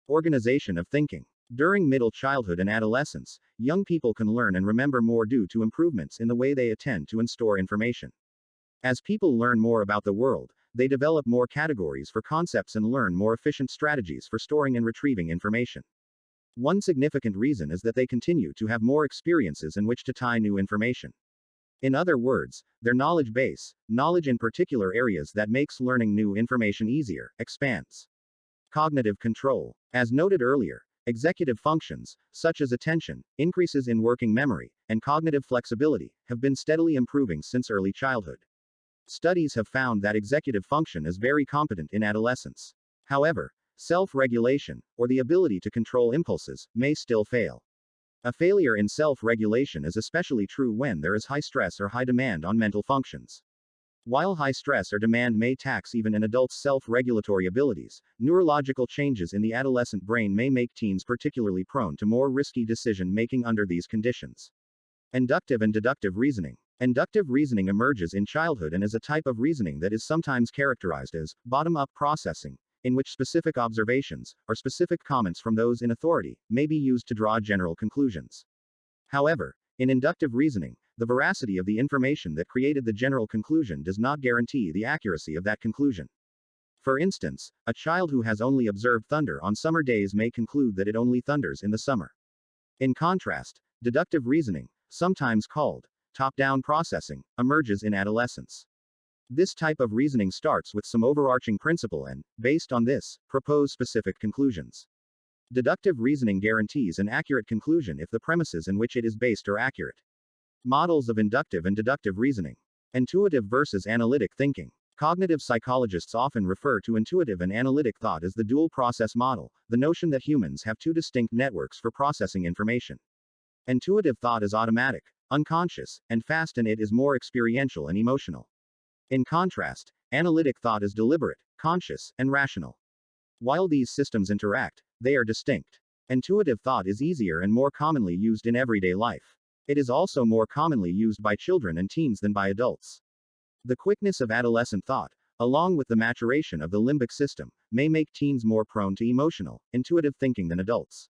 Organization of thinking. During middle childhood and adolescence, young people can learn and remember more due to improvements in the way they attend to and store information. As people learn more about the world, they develop more categories for concepts and learn more efficient strategies for storing and retrieving information. One significant reason is that they continue to have more experiences in which to tie new information. In other words, their knowledge base, knowledge in particular areas that makes learning new information easier, expands. Cognitive control. As noted earlier, executive functions, such as attention, increases in working memory, and cognitive flexibility, have been steadily improving since early childhood. Studies have found that executive function is very competent in adolescence. However, self-regulation, or the ability to control impulses, may still fail. A failure in self-regulation is especially true when there is high stress or high demand on mental functions. While high stress or demand may tax even an adult's self-regulatory abilities, neurological changes in the adolescent brain may make teens particularly prone to more risky decision-making under these conditions. Inductive and deductive reasoning. Inductive reasoning emerges in childhood and is a type of reasoning that is sometimes characterized as bottom-up processing, in which specific observations, or specific comments from those in authority, may be used to draw general conclusions. However, in inductive reasoning, the veracity of the information that created the general conclusion does not guarantee the accuracy of that conclusion. For instance, a child who has only observed thunder on summer days may conclude that it only thunders in the summer. In contrast, deductive reasoning, sometimes called top-down processing, emerges in adolescence. This type of reasoning starts with some overarching principle and, based on this, propose specific conclusions. Deductive reasoning guarantees an accurate conclusion if the premises in which it is based are accurate. Models of inductive and deductive reasoning. Intuitive versus analytic thinking. Cognitive psychologists often refer to intuitive and analytic thought as the dual process model, the notion that humans have two distinct networks for processing information. Intuitive thought is automatic, unconscious, and fast, and it is more experiential and emotional. In contrast, analytic thought is deliberate, conscious, and rational. While these systems interact, they are distinct. Intuitive thought is easier and more commonly used in everyday life. It is also more commonly used by children and teens than by adults. The quickness of adolescent thought, along with the maturation of the limbic system, may make teens more prone to emotional, intuitive thinking than adults.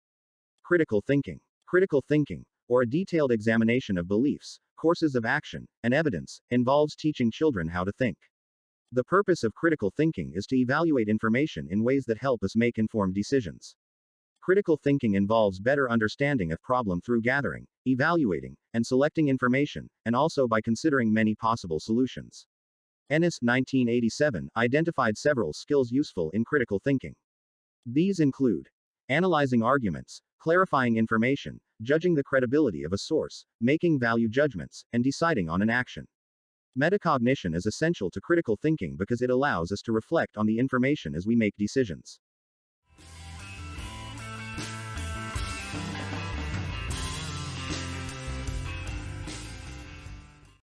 Critical thinking. Critical thinking, or a detailed examination of beliefs, courses of action, and evidence, involves teaching children how to think. The purpose of critical thinking is to evaluate information in ways that help us make informed decisions. Critical thinking involves better understanding of problem through gathering, evaluating, and selecting information, and also by considering many possible solutions. Ennis, 1987, identified several skills useful in critical thinking. These include analyzing arguments, clarifying information, judging the credibility of a source, making value judgments, and deciding on an action. Metacognition is essential to critical thinking because it allows us to reflect on the information as we make decisions.